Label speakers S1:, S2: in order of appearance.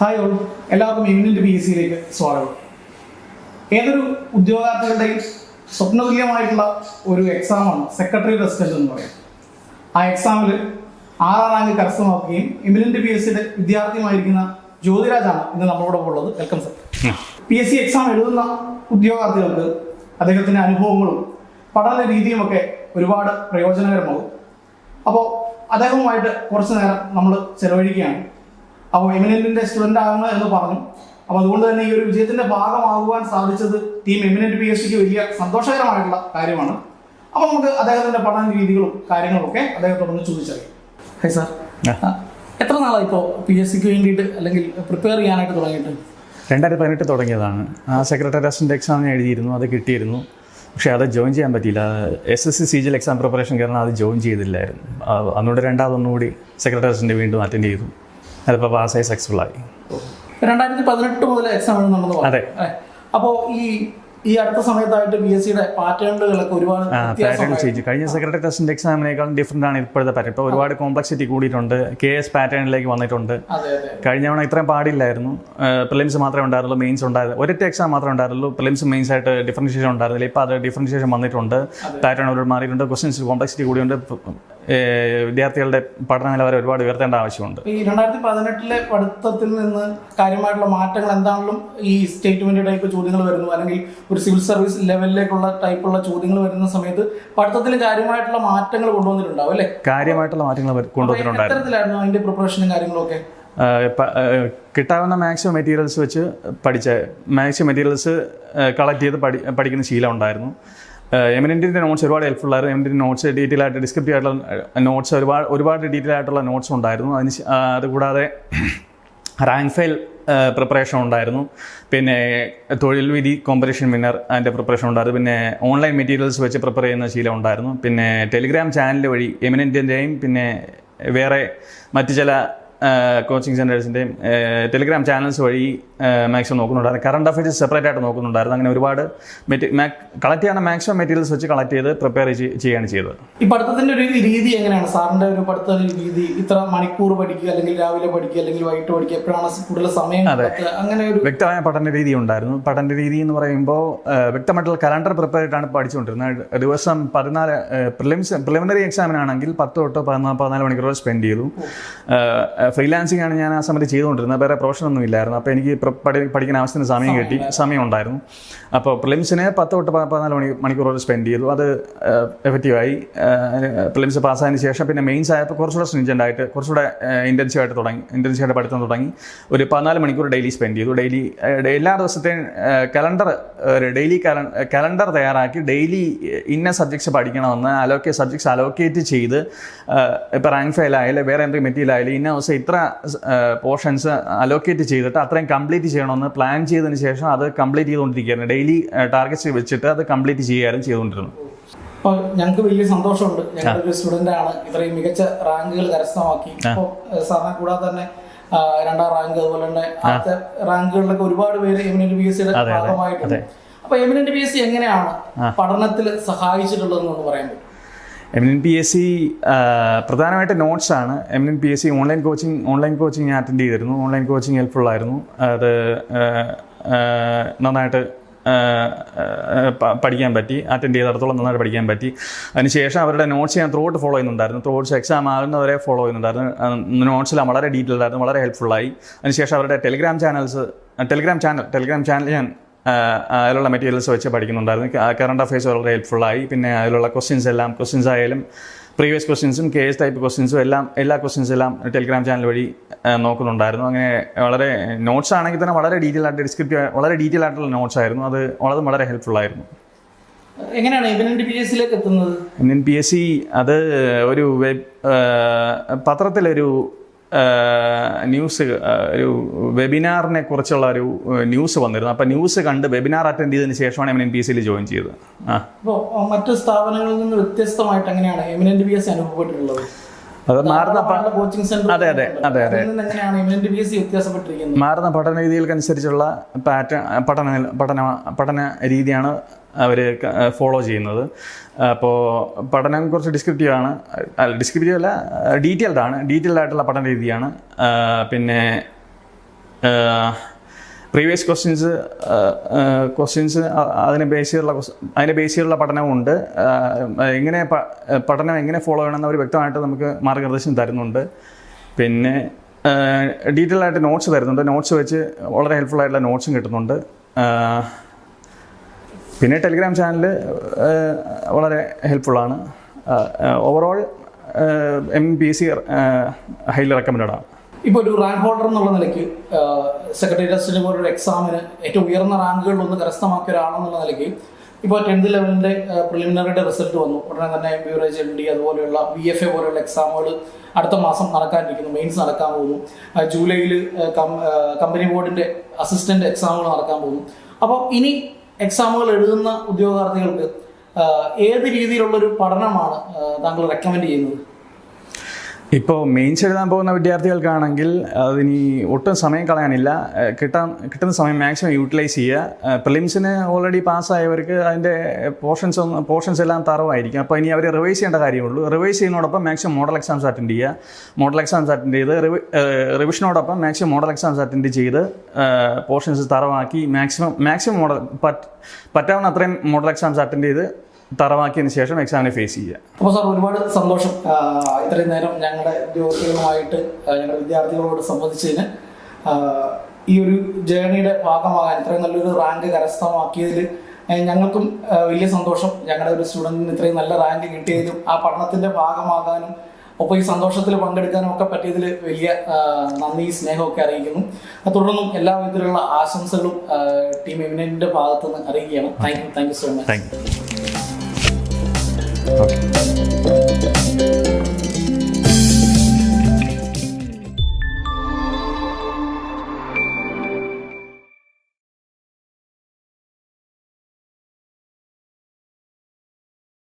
S1: Hi all, എല്ലാവർക്കും ഇമ്മിനന്റ് PSCയിലേക്ക് സ്വാഗതം. ഏതൊരു ഉദ്യോഗാർത്ഥികളുടെയും സ്വപ്നതുല്യമായിട്ടുള്ള ഒരു എക്സാമാണ് സെക്രട്ടറി റെസിഡന്റ് എന്ന് പറയുന്നത്. ആ എക്സാമിൽ 6ാം റാങ്ക് കരസ്ഥമാക്കുകയും ഇമ്മിനന്റ് PSCയുടെ വിദ്യാർത്ഥിയുമായിരിക്കുന്ന ജ്യോതിരാജാണ് ഇന്ന് നമ്മളോടൊപ്പം ഉള്ളത്. Welcome sir. PSC എക്സാം എഴുതുന്ന ഉദ്യോഗാർത്ഥികൾക്ക് അദ്ദേഹത്തിൻ്റെ അനുഭവങ്ങളും പഠന രീതിയുമൊക്കെ ഒരുപാട് പ്രയോജനകരമാകും. അപ്പോൾ അദ്ദേഹവുമായിട്ട് കുറച്ച് നേരം നമ്മൾ ചെലവഴിക്കുകയാണ്. അപ്പോൾ എമിനന്റിന്റെ സ്റ്റുഡൻ്റ് ആകുക എന്ന് പറഞ്ഞു. അപ്പോൾ അതുകൊണ്ട് തന്നെ ഈ ഒരു വിജയത്തിന്റെ ഭാഗമാകുവാൻ സാധിച്ചത് ടീം എമിനന്റ് PSCക്ക് വലിയ സന്തോഷകരമായിട്ടുള്ള കാര്യമാണ്. അപ്പോൾ നമുക്ക് അദ്ദേഹത്തിന്റെ പഠന രീതികളും കാര്യങ്ങളും ഒക്കെ അദ്ദേഹത്തോടൊന്ന് ചോദിച്ചറിയാം. ഹൈ സാർ, എത്ര നാളായി ഇപ്പോൾ PSCക്ക് വേണ്ടിയിട്ട് അല്ലെങ്കിൽ പ്രിപ്പയർ ചെയ്യാനായിട്ട് തുടങ്ങിയിട്ട്?
S2: 2018 തുടങ്ങിയതാണ്. ആ സെക്രട്ടറി അസിസ്റ്റൻ്റ് എക്സാം ഞാൻ എഴുതിയിരുന്നു, അത് കിട്ടിയിരുന്നു. പക്ഷേ അത് ജോയിൻ ചെയ്യാൻ പറ്റിയില്ല. SSC CGL എക്സാം പ്രിപ്പറേഷൻ കാരണം അത് ജോയിൻ ചെയ്തില്ലായിരുന്നു. അതുകൊണ്ട് രണ്ടാമതൊന്നുകൂടി സെക്രട്ടറി അസിസ്റ്റൻ്റ് വീണ്ടും അറ്റൻഡ് ചെയ്തു. അതിപ്പോൾ പാസ്സായി സക്സസ്ഫുള്ളായി.
S1: 2018 മുതൽ എക്സാം എഴുതുന്നുണ്ടെന്ന് പറഞ്ഞു.
S2: അതെ.
S1: അപ്പോൾ ഈ അടുത്ത സമയത്തായിട്ട് PSCയുടെ പാറ്റേണുകളൊക്കെ ഒരുപാട്
S2: പാറ്റേൺ ചേഞ്ച്. കഴിഞ്ഞ സെക്രട്ടറി അസിസ്റ്റൻ്റ് എക്സാമിനേക്കാളും ഡിഫറൻ്റ് ആണ് ഇപ്പോഴത്തെ പാറ്റേൺ. ഇപ്പോൾ ഒരുപാട് കോംപ്ലക്സിറ്റി കൂടിയിട്ടുണ്ട്. KS പാറ്റേണിലേക്ക് വന്നിട്ടുണ്ട്. കഴിഞ്ഞ തവണ ഇത്രയും പാടില്ലായിരുന്നു. പ്രിലിംസ് മാത്രമേ ഉണ്ടായിരുന്നുള്ളൂ, മെയിൻസ് ഉണ്ടായിരുന്നു. ഒരൊറ്റ എക്സാം മാത്രമേ ഉണ്ടായിരുന്നുള്ളൂ. പ്രിലിംസ് മെയിൻസ് ആയിട്ട് ഡിഫറൻഷിയേഷൻ ഉണ്ടായിരുന്നില്ല. ഇപ്പോൾ അത് ഡിഫറൻഷിയേഷൻ വന്നിട്ടുണ്ട്. പാറ്റേൺ ഒരുപാട് മാറിയിട്ടുണ്ട്. ക്വസ്റ്റ്യൻസ് കോംപ്ലക്സിറ്റി കൂടിയുണ്ട്. വിദ്യാർത്ഥികളുടെ പഠന നിലവാരം ഒരുപാട് ഉയർത്തേണ്ട ആവശ്യമുണ്ട്.
S1: ഈ 2018 പഠിത്തത്തിൽ നിന്ന് കാര്യമായിട്ടുള്ള മാറ്റങ്ങൾ എന്താണെങ്കിലും ഈ സ്റ്റേറ്റ്മെന്റ് ടൈപ്പ് ചോദ്യങ്ങൾ വരുന്നു, അല്ലെങ്കിൽ ഒരു സിവിൽ സർവീസ് ലെവലിലേക്കുള്ള ടൈപ്പുള്ള ചോദ്യങ്ങൾ വരുന്ന സമയത്ത് പഠിത്തത്തിൽ കാര്യമായിട്ടുള്ള മാറ്റങ്ങൾ കൊണ്ടുവന്നിട്ടുണ്ടാവും അല്ലേ?
S2: കാര്യമായിട്ടുള്ള മാറ്റങ്ങൾ കൊണ്ടുവന്നിട്ടുണ്ടായിരുന്നു.
S1: എത്തരത്തിലായിരുന്നു അതിന്റെ പ്രിപ്പറേഷനും കാര്യങ്ങളൊക്കെ?
S2: കിട്ടാവുന്ന മാക്സിമം മെറ്റീരിയൽസ് വെച്ച് മാക്സിമം മെറ്റീരിയൽസ് കളക്ട് ചെയ്ത് പഠിക്കുന്ന ശീലം ഉണ്ടായിരുന്നു. എമിനന്റിൻ്റെ നോട്ട്സ് ഒരുപാട് ഹെൽപ്ഫുൾ ആയിരുന്നു. എമിനന്റിൻ്റെ നോട്ട്സ് ഡീറ്റെയിൽ ആയിട്ട് ഡിസ്ക്രിപ്റ്റീവ് ആയിട്ടുള്ള നോട്ട്സ് ഒരുപാട് ഡീറ്റെയിൽ ആയിട്ടുള്ള നോട്ട്സ് ഉണ്ടായിരുന്നു. അതുകൂടാതെ റാങ്ക് ഫയൽ പ്രിപ്പറേഷൻ ഉണ്ടായിരുന്നു. പിന്നെ തൊഴിൽ വിധി കോമ്പറ്റീഷൻ വിന്നർ അതിൻ്റെ പ്രിപ്പറേഷൻ ഉണ്ടായിരുന്നു. പിന്നെ ഓൺലൈൻ മെറ്റീരിയൽസ് വെച്ച് പ്രിപ്പയർ ചെയ്യുന്ന ശീലം ഉണ്ടായിരുന്നു. പിന്നെ ടെലിഗ്രാം ചാനൽ വഴി എമിനന്റിൻ്റെയും പിന്നെ വേറെ മറ്റു ചില കോച്ചിങ് സെൻറ്റേഴ്സിൻ്റെയും ടെലിഗ്രാം ചാനൽസ് വഴി മാക്സിമം നോക്കുന്നുണ്ടായിരുന്നു. കറണ്ട് അഫയേഴ്സ് സെപ്പറേറ്റ് ആയിട്ട് നോക്കുന്നുണ്ടായിരുന്നു. അങ്ങനെ ഒരുപാട് കളക്ട് ചെയ്യുന്ന മാക്സിമം മെറ്റീരിയൽസ് വെച്ച് കളക്ട് ചെയ്ത് പ്രിപ്പയർ ചെയ്യുകയാണ് ചെയ്തത്.
S1: ഈ പഠിത്തത്തിൻ്റെ ഒരു രീതി എങ്ങനെയാണ് സാറിൻ്റെ ഒരു പഠിത്ത രീതി? ഇത്ര മണിക്കൂർ പഠിക്കുക, അല്ലെങ്കിൽ രാവിലെ പഠിക്കുക, അല്ലെങ്കിൽ വൈകിട്ട് പഠിക്കുക, എപ്പോഴാണ് കൂടുതൽ സമയം? അങ്ങനെ ഒരു വ്യക്തമായ
S2: പഠന രീതി ഉണ്ടായിരുന്നു. പഠന രീതി എന്ന് പറയുമ്പോൾ വ്യക്തമായിട്ടുള്ള കലണ്ടർ പ്രിപ്പയർ ആയിട്ടാണ് പഠിച്ചുകൊണ്ടിരുന്നത്. ദിവസം 14 പ്രിലിമിനറി എക്സാമിനാണെങ്കിൽ 10 തൊട്ട് 14 മണിക്കൂർ സ്പെൻഡ് ചെയ്തു. ഫ്രീലാൻസിങ് ആണ് ഞാൻ ആ സമയത്ത് ചെയ്തുകൊണ്ടിരുന്നത്. വേറെ പ്രൊഫഷനൊന്നും ഇല്ലായിരുന്നു. അപ്പോൾ എനിക്ക് പഠിക്കുന്ന ആവശ്യത്തിന് സമയം ഉണ്ടായിരുന്നു. അപ്പോൾ പ്രിലിംസിന് 10 തൊട്ട് 14 മണിക്കൂർ സ്പെൻഡ് ചെയ്തു. അത് എഫക്റ്റീവായി. പ്രിലിംസ് പാസ്സായതിനു ശേഷം പിന്നെ മെയിൻസ് ആയപ്പോൾ കുറച്ചുകൂടെ സ്ട്രിഞ്ചൻ്റ് ആയിട്ട് കുറച്ചുകൂടെ ഇൻറ്റൻസീവായിട്ട് പഠിത്തം തുടങ്ങി. ഒരു 14 മണിക്കൂർ ഡെയിലി സ്പെൻഡ് ചെയ്തു. എല്ലാ ദിവസത്തെയും ഡെയിലി കലണ്ടർ തയ്യാറാക്കി ഡെയിലി ഇന്ന സബ്ജക്ട്സ് പഠിക്കണമെന്ന് സബ്ജക്ട്സ് അലോക്കേറ്റ് ചെയ്ത്, ഇപ്പോൾ റാങ്ക് ഫയൽ ആയാലും വേറെ എന്തെങ്കിലും മെറ്റീരിയൽ ആയാലും ഇന്ന ദിവസം ഇത്ര പോർഷൻസ് അലോക്കേറ്റ് ചെയ്തിട്ട് അത്രയും കംപ്ലീറ്റ് ചെയ്യണമെന്ന് പ്ലാൻ ചെയ്തതിന് ശേഷം അത് കംപ്ലീറ്റ് ചെയ്തുകൊണ്ടിരിക്കുകയായിരുന്നു. ഡെയിലി ടാർഗറ്റ്സ് വെച്ചിട്ട് അത് കംപ്ലീറ്റ് ചെയ്യാനും ചെയ്തുകൊണ്ടിരുന്നു.
S1: അപ്പോൾ ഞങ്ങൾക്ക് വലിയ സന്തോഷമുണ്ട്. ഞങ്ങളൊരു സ്റ്റുഡൻ്റ് ആണ്, ഇത്രയും മികച്ച റാങ്കുകൾ കരസ്ഥമാക്കി. അപ്പോൾ സാറിനെ കൂടാതെ തന്നെ 2ാം റാങ്ക്, അതുപോലെ തന്നെ ആദ്യത്തെ റാങ്കുകളിലൊക്കെ ഒരുപാട് പേര് എമിനന്റ് PSCയുടെ ഭാഗമായിട്ടുണ്ട്. അപ്പോൾ എമിനന്റ് PSC എങ്ങനെയാണ് പഠനത്തിൽ സഹായിച്ചിട്ടുള്ളതെന്ന് പറയാൻ പറ്റും?
S2: എമിനന്റ് PSC പ്രധാനമായിട്ട് നോട്ട്സാണ്. എമിനന്റ് PSC ഓൺലൈൻ കോച്ചിങ് ഞാൻ അറ്റൻഡ് ചെയ്തിരുന്നു. ഓൺലൈൻ കോച്ചിങ് ഹെൽപ്ഫുള്ളായിരുന്നു. അത് നന്നായിട്ട് പഠിക്കാൻ പറ്റി. അറ്റൻഡ് ചെയ്തിടത്തോളം നന്നായിട്ട് പഠിക്കാൻ പറ്റി. അതിനുശേഷം അവരുടെ നോട്ട്സ് ഞാൻ ത്രൂ ഔട്ട് ഫോളോ ചെയ്യുന്നുണ്ടായിരുന്നു. ത്രൂ ഔട്ട് എക്സാം ആകുന്നവരെ ഫോളോ ചെയ്യുന്നുണ്ടായിരുന്നു. നോട്ട്സെല്ലാം വളരെ ഡീറ്റെയിൽ ആയിരുന്നു, വളരെ ഹെൽപ്ഫുള്ളായി. അതിനുശേഷം അവരുടെ ടെലിഗ്രാം ചാനൽ ഞാൻ അതിലുള്ള മെറ്റീരിയൽസ് വെച്ച് പഠിക്കുന്നുണ്ടായിരുന്നു. കറണ്ട് അഫയേഴ്സ് വളരെ ഹെൽപ്ഫുള്ളായി. പിന്നെ അതിലുള്ള ക്വസ്റ്റ്യൻസ് ആയാലും പ്രീവിയസ് ക്വസ്റ്റ്യൻസും KS ടൈപ്പ് ക്വസ്റ്റ്യൻസും എല്ലാ ക്വസ്റ്റ്യൻസ് എല്ലാം ടെലിഗ്രാം ചാനൽ വഴി നോക്കുന്നുണ്ടായിരുന്നു. അങ്ങനെ വളരെ നോട്ട്സ് ആണെങ്കിൽ തന്നെ വളരെ ഡീറ്റെയിൽ ആയിട്ടുള്ള നോട്ട്സ് ആയിരുന്നു. അത് വളരെ ഹെൽപ്ഫുള്ളായിരുന്നു.
S1: എങ്ങനെയാണ് എമിനന്റ് PSCയിലേക്ക് എത്തുന്നത്?
S2: എമിനന്റ് PSC അത് ഒരു പത്രത്തിലൊരു ഒരു വെബിനാറിനെ കുറിച്ചുള്ള ഒരു ന്യൂസ് വന്നിരുന്നു. അപ്പോൾ ന്യൂസ് കണ്ട് വെബിനാർ അറ്റൻഡ് ചെയ്തതിന് ശേഷമാണ് എമിനന്റ് PSCയിൽ ജോയിൻ ചെയ്തത്.
S1: അപ്പോൾ മറ്റു സ്ഥാപനങ്ങളിൽ നിന്ന് വ്യത്യസ്തമായിട്ട് എങ്ങനെയാണ് എമിനന്റ് PSC അനുഭവപ്പെട്ടിട്ടുള്ളത്?
S2: മാറുന്ന പഠന രീതികൾക്കനുസരിച്ചുള്ള പഠന രീതിയാണ് അവർ ഫോളോ ചെയ്യുന്നത്. അപ്പോൾ പഠനം കുറച്ച് ഡിസ്ക്രിപ്റ്റീവ് അല്ല ഡീറ്റെയിൽഡ് ആയിട്ടുള്ള പഠന രീതിയാണ്. പിന്നെ പ്രീവിയസ് ക്വസ്റ്റ്യൻസ് അതിനെ ബേസ് ചെയ്തുള്ള പഠനമുണ്ട്. പഠനം എങ്ങനെ ഫോളോ ചെയ്യണമെന്ന് അവർ വ്യക്തമായിട്ട് നമുക്ക് മാർഗ്ഗനിർദ്ദേശം തരുന്നുണ്ട്. പിന്നെ ഡീറ്റെയിൽ ആയിട്ട് നോട്ട്സ് തരുന്നുണ്ട്. നോട്ട്സ് വെച്ച് വളരെ ഹെൽപ്ഫുൾ ആയിട്ടുള്ള നോട്ട്സും കിട്ടുന്നുണ്ട്. പിന്നെ ടെലിഗ്രാം ചാനൽ വളരെ ഹെൽപ്ഫുള്ളാണ്. ഓവറോൾ MPSC ഹൈലി റെക്കമെൻഡഡ് ആണ്.
S1: ഇപ്പോൾ ഒരു റാങ്ക് ഹോൾഡർ എന്നുള്ള നിലയ്ക്ക് സെക്രട്ടേറിയറ്റ് അസിസ്റ്റന്റ് പോലൊരു എക്സാമിന് ഏറ്റവും ഉയർന്ന റാങ്കുകളിലൊന്ന് കരസ്ഥമാക്കിയ ഒരാളെന്നുള്ള നിലയ്ക്ക് ഇപ്പോൾ 10th ലെവലിൻ്റെ പ്രിലിമിനറിയുടെ റിസൾട്ട് വന്നു. ഉടനെ തന്നെ ബ്യൂറേജ് LD അതുപോലെയുള്ള VFA പോലെയുള്ള എക്സാമുകൾ അടുത്ത മാസം നടക്കാനിരിക്കുന്നു. മെയിൻസ് നടക്കാൻ പോകുന്നു. ജൂലൈയിൽ കമ്പനി ബോർഡിൻ്റെ അസിസ്റ്റന്റ് എക്സാമുകൾ നടക്കാൻ പോകുന്നു. അപ്പോൾ ഇനി എക്സാമുകൾ എഴുതുന്ന ഉദ്യോഗാർത്ഥികൾക്ക് ഏത് രീതിയിലുള്ളൊരു പഠനമാണ് താങ്കൾ റെക്കമെൻഡ് ചെയ്യുന്നത്?
S2: ഇപ്പോൾ മെയിൻസ് എഴുതാൻ പോകുന്ന വിദ്യാർത്ഥികൾക്കാണെങ്കിൽ അതിനി ഒട്ടും സമയം കളയാനില്ല. കിട്ടുന്ന സമയം മാക്സിമം യൂട്ടിലൈസ് ചെയ്യുക. പ്രിലിംസിന് ഓൾറെഡി പാസ്സായവർക്ക് അതിൻ്റെ പോർഷൻസ് എല്ലാം തറവായിരിക്കും. അപ്പോൾ ഇനി അവർ റിവൈസ് ചെയ്യേണ്ട കാര്യമുള്ളൂ. റിവൈസ് ചെയ്യുന്നതോടൊപ്പം മാക്സിമം മോഡൽ എക്സാംസ് അറ്റൻഡ് ചെയ്യുക. മോഡൽ എക്സാംസ് അറ്റൻഡ് ചെയ്ത് റിവിഷനോടൊപ്പം മാക്സിമം മോഡൽ എക്സാംസ് അറ്റൻഡ് ചെയ്ത് പോർഷൻസ് തറവാക്കി മാക്സിമം മോഡൽ പറ്റാവുന്ന അത്രയും മോഡൽ എക്സാംസ് അറ്റൻഡ് ചെയ്ത് തറവാക്കിയതിന് ശേഷം എക്സാമിനെ ഫേസ് ചെയ്യുക.
S1: അപ്പോൾ സാർ ഒരുപാട് സന്തോഷം ഇത്രയും നേരം ഞങ്ങളുടെ ഉദ്യോഗാർത്ഥികളുമായിട്ട് ഞങ്ങളുടെ വിദ്യാർത്ഥികളോട് സംബന്ധിച്ചതിന്. ഈ ഒരു ജേർണിയുടെ ഭാഗമാകാൻ ഇത്രയും നല്ലൊരു റാങ്ക് കരസ്ഥമാക്കിയതിൽ ഞങ്ങൾക്കും വലിയ സന്തോഷം. ഞങ്ങളുടെ ഒരു സ്റ്റുഡൻറ്റിന് ഇത്രയും നല്ല റാങ്ക് കിട്ടിയതിലും ആ പഠനത്തിൻ്റെ ഭാഗമാകാനും ഒപ്പം ഈ സന്തോഷത്തിൽ പങ്കെടുക്കാനും ഒക്കെ പറ്റിയതിൽ വലിയ നന്ദി സ്നേഹമൊക്കെ അറിയിക്കുന്നു. തുടർന്നും എല്ലാ വിധത്തിലുള്ള ആശംസകളും ടീം എമിനന്റിന്റെ ഭാഗത്തുനിന്ന് അറിയിക്കുകയാണ്. Thank you so much.
S2: Okay.